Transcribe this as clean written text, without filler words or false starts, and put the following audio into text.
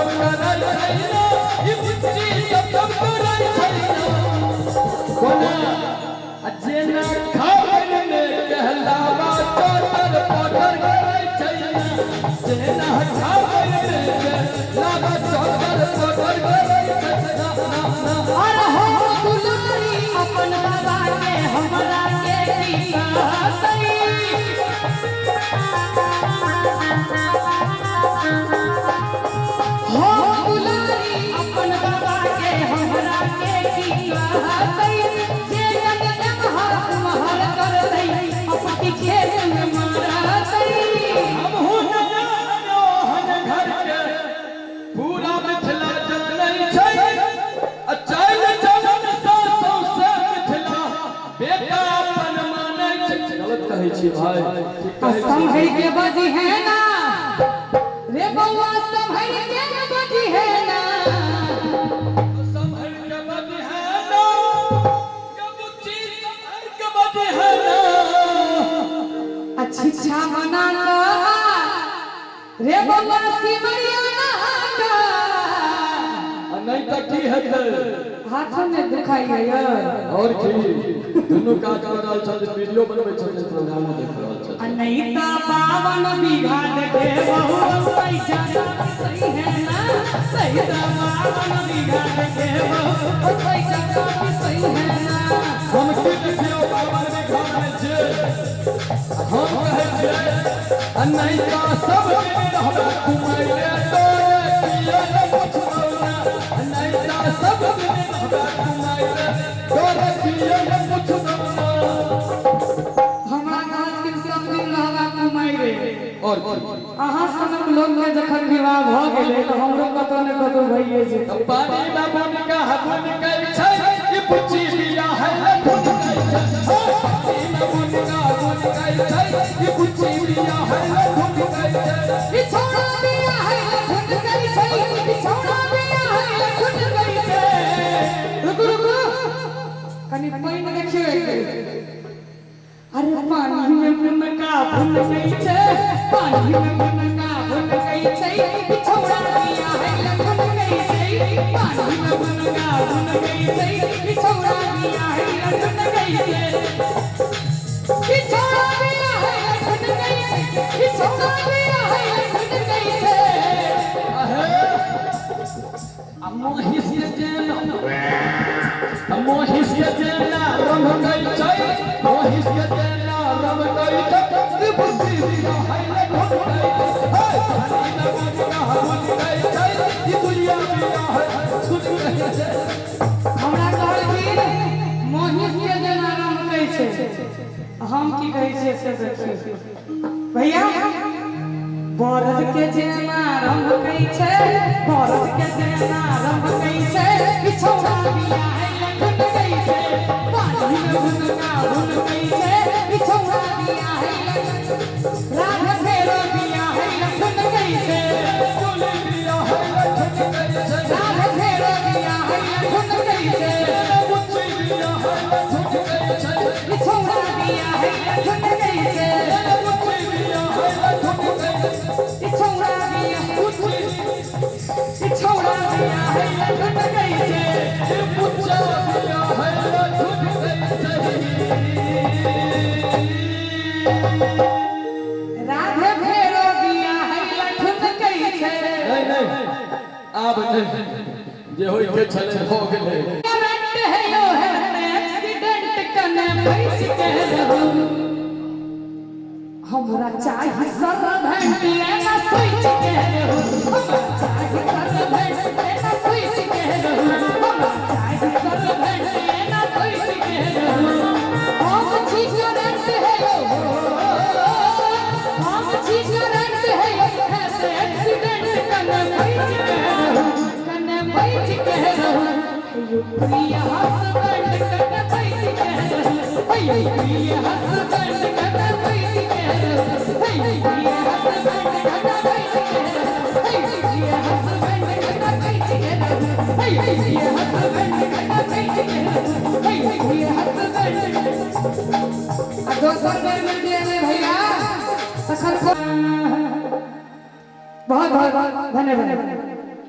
सब करे छैना ई बुच्ची सब करे छैना कोना जेना खावन ने कहलावा चोटर पोटर करे छैना जेना खावन ने कहलावा चोटर पोटर करे छैना अरे हो दुलारी अपन बाबा के हमरा के सही हो दुलारी अपन बाबा के हमरा के सही जे जग महल महल कर दई अपनी खेत में मारा सही हम हो नयन घर के पूरा मिथिला जानै छै अचल जगत सासौ से मिथिला बेटा अपन मानै छै गलत कहै छी भाई संभल के बजी है ना रे बउआ संभल के बजी है ना संभल के बजी है ना कबूची संभल के बजी है ना अच्छी छा बना लो रे बउआ सिमरिया ना का नहीं त की हेतै हाथ में दुखाई है और की दोनों काज कर रहल छै वीडियो बनबै छै प्रोग्राम देख रहल छै नहीं तो 52 बीघा देखे बहुत पैसा सही है ना सही तो 52 बीघा देखे बहुत पैसा सही है ना हम की देखियो 52 बीघा में छै हम कहै छियै नहीं तो सब दिन हमरा घुमाइले तोरे किया न पुछौना नहीं तो सब दिन हमरा घुमाइले तोरे किया न पुछौना और अहाँ सब लोग के जखन विवाह भ गेलै त हमरो कतो न कतो भइए जे पानी में बन के हबन करै छै ई पुछी बिया है लखन करै छै पानी में बन के हबन करै छै ई पुछी बिया है लखन करै छै ई छोड़ा बिया है लखन करै छै ई छोड़ा बिया है लखन करै छै रुक कनी पानी देखियो अरे पानी में मुनका भूल गई छे पानी में मुनका भूल गई छे बिछौड़ा दिया है लखन गई छे पानी में मुनका भूल गई छे बिछौड़ा दिया है लखन गई छे बिछौड़ा दिया है लखन गई छे बिछौड़ा दिया है लखन गई छे अम्मो हिस्से जेना अम्मो हिस्से जेना रम गई छै ओ हिस्से जेना रम गई छै ई बुद्धि बिया है लखन गई छै पानी में मुनका भूल गई छै ई बुढ़िया बिया है सुन गई छै हमरा कहलखिन मोहित के जेना रम कहै छै हम की कहै छियै से देखिए भैया बरद के जेना रम कहै छै बरद के जेना रम कहै छै बिछौड़ा बिया है लखन कहै छै पानी में मुनका भूल गई छै बिछौड़ा बिया है लखन रात फेरो बिया है लखन कहै छै चोली बिया है लखन गई छै रात फेरो बिया है लखन कहै छै बुच्ची बिया है लखन गई छै बिछौड़ा बिया है लखन कहै छै बुच्ची बिया है लखन गई छै बिछौड़ा बिया बिछौड़ा बिया है लखन कहै छै बुच्चा बिया है लखन गई छै राधे फेरो बिया है लखन कहै छै नहीं आब नहीं जे होय के छले हो गेलै एक्सीडेंट है यो है एक्सीडेंट कने पैस के रहू हमरा चाही सर्वेंट लेना स्विच के रहू हमरा चाही सर्वेंट लेना स्विच के रहू हमरा चाही सर्वेंट लेना स्विच के रहू हम छी करंट है यो हम छी करंट है यो एक्सीडेंट कने पैस के रहू कने पैस के रहू यो प्रिय हस्बैंड कने पैस के रहू यो प्रिय हस्बैंड कने पैस के रहू प्रिय हस्बैंड कने पैस के रहू प्रिय हस्बैंड कने पैस के रहू प्रिय हस्बैंड कने पैस के रहू प्रिय हस्बैंड आ दोसर बेर मिल दिए भैया तखन बहुत बहुत धन्यवाद।